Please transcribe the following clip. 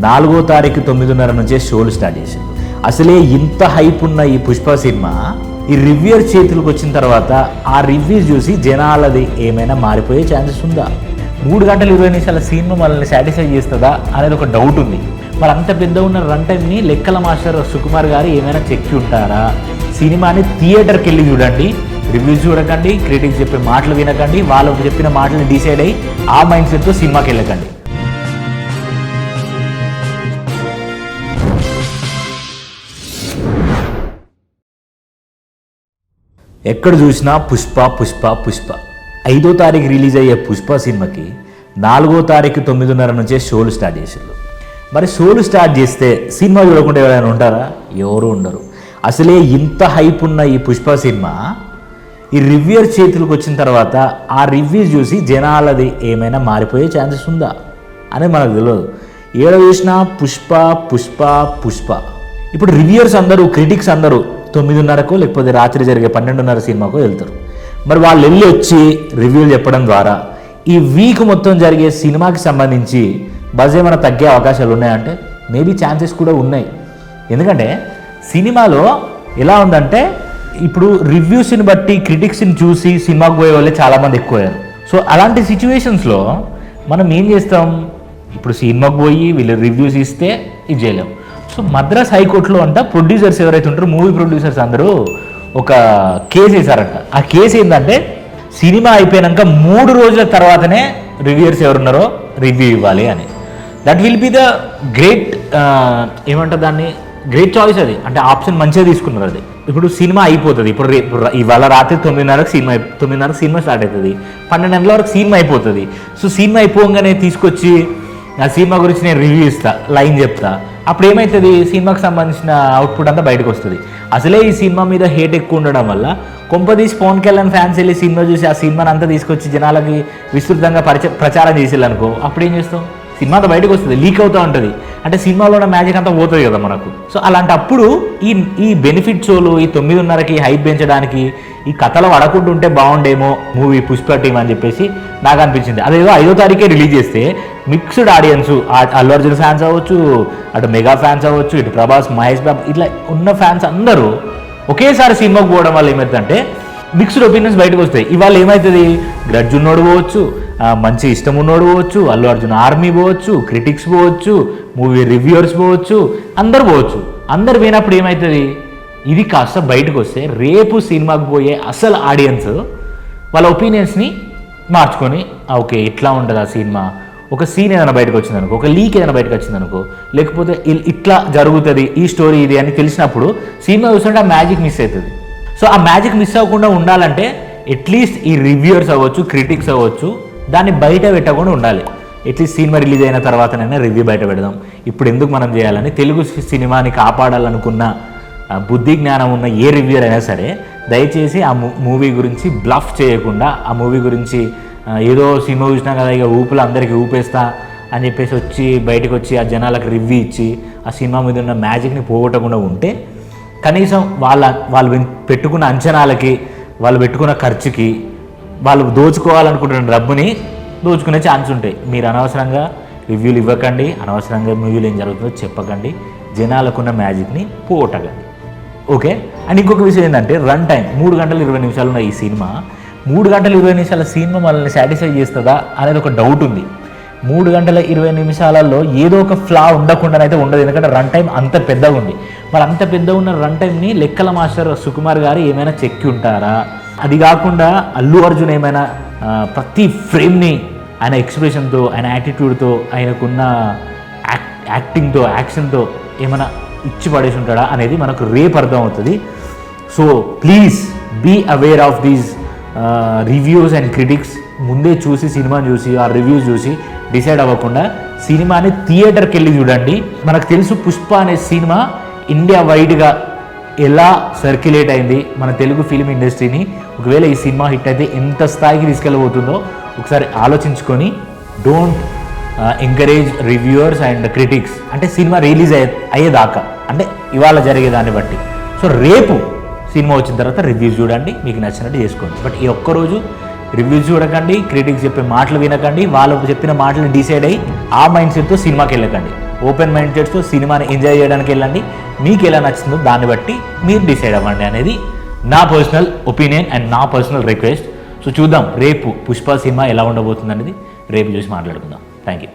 4వ తారీఖు 9:30 నుంచే షోలు స్టార్ట్ చేశారు. అసలే ఇంత హైప్ ఉన్న ఈ పుష్ప సినిమా ఈ రివ్యూయర్ చేతులకు వచ్చిన తర్వాత ఆ రివ్యూస్ చూసి జనాలది ఏమైనా మారిపోయే ఛాన్సెస్ ఉందా? 3 గంటల 20 నిమిషాల సినిమా మనల్ని సాటిస్ఫై చేస్తుందా అనేది ఒక డౌట్ ఉంది. మరి అంత పెద్ద ఉన్న రన్ టైంని లెక్కల మాస్టర్ సుకుమార్ గారు ఏమైనా చెక్కి ఉంటారా? సినిమాని థియేటర్కి వెళ్ళి చూడండి, రివ్యూస్ చూడకండి, క్రిటిక్స్ చెప్పే మాటలు వినకండి, వాళ్ళు చెప్పిన మాటలను డిసైడ్ అయ్యి ఆ మైండ్ సెట్తో సినిమాకి వెళ్ళకండి. ఎక్కడ చూసినా పుష్ప పుష్ప పుష్ప. 5వ తారీఖు రిలీజ్ అయ్యే పుష్ప సినిమాకి 4వ తారీఖు 9:30 నుంచే షోలు స్టార్ట్ చేశారు. మరి షోలు స్టార్ట్ చేస్తే సినిమా చూడకుండా ఎవరైనా ఉంటారా? ఎవరు ఉండరు. అసలే ఇంత హైప్ ఉన్న ఈ పుష్ప సినిమా ఈ రివ్యూయర్ చేతులకు వచ్చిన తర్వాత ఆ రివ్యూస్ చూసి జనాలది ఏమైనా మారిపోయే ఛాన్సెస్ ఉందా అనేది మనకు తెలియదు. ఏడ చూసినా పుష్ప పుష్ప పుష్ప. ఇప్పుడు రివ్యూయర్స్ అందరూ, క్రిటిక్స్ అందరూ 9:30కో లేకపోతే రాత్రి జరిగే 12:30 సినిమాకో వెళ్తారు. మరి వాళ్ళు వెళ్ళి వచ్చి రివ్యూలు చెప్పడం ద్వారా ఈ వీక్ మొత్తం జరిగే సినిమాకి సంబంధించి బజ్ ఏమైనా తగ్గే అవకాశాలు ఉన్నాయంటే మేబీ ఛాన్సెస్ కూడా ఉన్నాయి. ఎందుకంటే సినిమాలో ఎలా ఉందంటే ఇప్పుడు రివ్యూస్ని బట్టి క్రిటిక్స్ని చూసి సినిమాకు పోయే వాళ్ళే చాలామంది ఎక్కువయ్యారు. సో అలాంటి సిచ్యువేషన్స్లో మనం ఏం చేస్తాం? ఇప్పుడు సినిమాకు పోయి వీళ్ళు రివ్యూస్ ఇస్తే ఇది చేయలేం. సో మద్రాస్ హైకోర్టులో అంట ప్రొడ్యూసర్స్ ఎవరైతే ఉంటారో, మూవీ ప్రొడ్యూసర్స్ అందరూ ఒక కేసు వేశారంట. ఆ కేసు ఏంటంటే సినిమా అయిపోయాక 3 రోజుల తర్వాతనే రివ్యూయర్స్ ఎవరున్నారో రివ్యూ ఇవ్వాలి అని. That will be the great ఏమంటారు దాన్ని, గ్రేట్ చాయిస్ అది. అంటే ఆప్షన్ మంచిగా తీసుకున్నారు అది. ఇప్పుడు సినిమా అయిపోతుంది, ఇప్పుడు ఇవాళ రాత్రి 9:30కి సినిమా స్టార్ట్ అవుతుంది, 12 గంటల వరకు సినిమా అయిపోతుంది. సో సినిమా అయిపోగానే తీసుకొచ్చి ఆ సినిమా గురించి నేను రివ్యూ ఇస్తా, లైన్ చెప్తా. అప్పుడు ఏమవుతుంది? సినిమాకి సంబంధించిన అవుట్పుట్ అంతా బయటకు వస్తుంది. అసలే ఈ సినిమా మీద హేట్ ఎక్కువ ఉండడం వల్ల కొంపదీసి పవన్ కళ్యాణ్ ఫ్యాన్స్ వెళ్ళి సినిమా చూసి ఆ సినిమాని అంతా తీసుకొచ్చి జనాలకి విస్తృతంగా ప్రచారం చేసేయాలనుకో, అప్పుడు ఏం చేస్తాం? సినిమా అంతా బయటకు వస్తుంది, లీక్ అవుతూ ఉంటుంది. అంటే సినిమాలో ఉన్న మ్యాజిక్ అంతా పోతుంది కదా మనకు. సో అలాంటప్పుడు ఈ బెనిఫిట్ షోలు ఈ 9:30కి హైప్ పెంచడానికి ఈ కథలు అడకుండా ఉంటే బాగుండేమో మూవీ పుష్ప టీం అని చెప్పేసి నాకు అనిపించింది. అదేదో 5వ తారీఖే రిలీజ్ చేస్తే mixed audience, Allu Arjun fans అవ్వచ్చు, అటు మెగా ఫ్యాన్స్ అవ్వచ్చు, ఇటు ప్రభాస్, మహేష్ బాబు, ఇట్లా ఉన్న ఫ్యాన్స్ అందరూ ఒకేసారి సినిమాకు పోవడం వల్ల ఏమవుతుందంటే మిక్స్డ్ ఒపీనియన్స్ బయటకు వస్తాయి. ఇవాళ ఏమవుతుంది? గ్రడ్జ్ ఉన్నోడు పోవచ్చు, మంచి ఇష్టం ఉన్నోడు పోవచ్చు, అల్లు అర్జున్ ఆర్మీ పోవచ్చు, క్రిటిక్స్ పోవచ్చు, మూవీ రివ్యూయర్స్ పోవచ్చు, అందరు పోవచ్చు. అందరు పోయినప్పుడు ఏమవుతుంది? ఇది కాస్త బయటకు వస్తే రేపు సినిమాకు పోయే అసలు ఆడియన్స్ వాళ్ళ ఒపీనియన్స్ని మార్చుకొని ఓకే ఇట్లా ఉంటుంది ఆ సినిమా, ఒక సీన్ ఏదైనా బయటకు వచ్చిందనుకో, ఒక లీక్ ఏదైనా బయటకు వచ్చిందనుకో, లేకపోతే ఇట్లా జరుగుతుంది ఈ స్టోరీ ఇది అని తెలిసినప్పుడు సినిమా చూస్తుంటే ఆ మ్యాజిక్ మిస్ అవుతుంది. సో ఆ మ్యాజిక్ మిస్ అవ్వకుండా ఉండాలంటే అట్లీస్ట్ ఈ రివ్యూయర్స్ అవ్వచ్చు, క్రిటిక్స్ అవ్వచ్చు, దాన్ని బయట పెట్టకుండా ఉండాలి. అట్లీస్ట్ సినిమా రిలీజ్ అయిన తర్వాతనైనా రివ్యూ బయట పెడదాం. ఇప్పుడు ఎందుకు మనం చేయాలని తెలుగు సినిమాని కాపాడాలనుకున్న బుద్ధి జ్ఞానం ఉన్న ఏ రివ్యూయర్ అయినా సరే దయచేసి ఆ మూవీ గురించి బ్లఫ్ చేయకుండా, ఆ మూవీ గురించి ఏదో సినిమా చూసినా కదా ఇక ఊపులు అందరికీ ఊపేస్తా అని చెప్పేసి వచ్చి బయటకు వచ్చి ఆ జనాలకు రివ్యూ ఇచ్చి ఆ సినిమా మీద ఉన్న మ్యాజిక్ని పోగొట్టకుండా ఉంటే కనీసం వాళ్ళు పెట్టుకున్న అంచనాలకి, వాళ్ళు పెట్టుకున్న ఖర్చుకి, వాళ్ళు దోచుకోవాలనుకుంటున్న డబ్బుని దోచుకునే ఛాన్స్ ఉంటాయి. మీరు అనవసరంగా రివ్యూలు ఇవ్వకండి, అనవసరంగా మూవీలు ఏం జరుగుతుందో చెప్పకండి, జనాలకున్న మ్యాజిక్ని పోగొట్టకండి. ఓకే. అండ్ ఇంకొక విషయం ఏంటంటే రన్ టైం 3 గంటల 20 నిమిషాలు ఉన్న ఈ సినిమా 3 గంటల 20 నిమిషాల సినిమా మనల్ని సాటిస్ఫై చేస్తుందా అనేది ఒక డౌట్ ఉంది. 3 గంటల 20 నిమిషాలలో ఏదో ఒక ఫ్లా ఉండకుండానైతే ఉండదు. ఎందుకంటే రన్ టైం అంత పెద్దగా ఉంది. మరి అంత పెద్దగా ఉన్న రన్ టైంని లెక్కల మాస్టర్ సుకుమార్ గారు ఏమైనా చెక్కి ఉంటారా? అది కాకుండా అల్లు అర్జున్ ఏమైనా ప్రతి ఫ్రేమ్ని ఆయన ఎక్స్ప్రెషన్తో, ఆయన యాటిట్యూడ్తో, ఆయనకున్న యాక్టింగ్తో, యాక్షన్తో ఏమైనా ఇచ్చి పడేసి ఉంటాడా అనేది మనకు రేపు అర్థం అవుతుంది. So please be aware of these reviews and critics. ముందే చూసి సినిమాని చూసి ఆ రివ్యూస్ చూసి డిసైడ్ అవ్వకుండా సినిమాని థియేటర్కి వెళ్ళి చూడండి. మనకు తెలుసు పుష్ప అనే సినిమా ఇండియా వైడ్గా ఎలా సర్క్యులేట్ అయింది మన తెలుగు ఫిల్మ్ ఇండస్ట్రీని. ఒకవేళ ఈ సినిమా హిట్ అయితే ఎంత స్థాయికి తీసుకెళ్ళబోతుందో ఒకసారి ఆలోచించుకొని don't encourage reviewers and critics. అంటే సినిమా రిలీజ్ అయ్యేదాకా, అంటే ఇవాళ జరిగేదాన్ని బట్టి. సో రేపు సినిమా వచ్చిన తర్వాత రివ్యూస్ చూడండి, మీకు నచ్చినట్టు చేసుకోండి. బట్ ఈ ఒక్కరోజు రివ్యూస్ చూడకండి, క్రిటిక్స్ చెప్పే మాటలు వినకండి, వాళ్ళు చెప్పిన మాటలు డిసైడ్ అయ్యి ఆ మైండ్ సెట్తో సినిమాకి వెళ్ళకండి. ఓపెన్ మైండెడ్తో సినిమాని ఎంజాయ్ చేయడానికి వెళ్ళండి. మీకు ఎలా నచ్చిందో దాన్ని బట్టి మీరు డిసైడ్ అవ్వండి అనేది నా పర్సనల్ ఒపీనియన్ అండ్ నా పర్సనల్ రిక్వెస్ట్. సో చూద్దాం రేపు పుష్ప సినిమా ఎలా ఉండబోతుంది అనేది రేపు చూసి మాట్లాడుకుందాం. Thank you.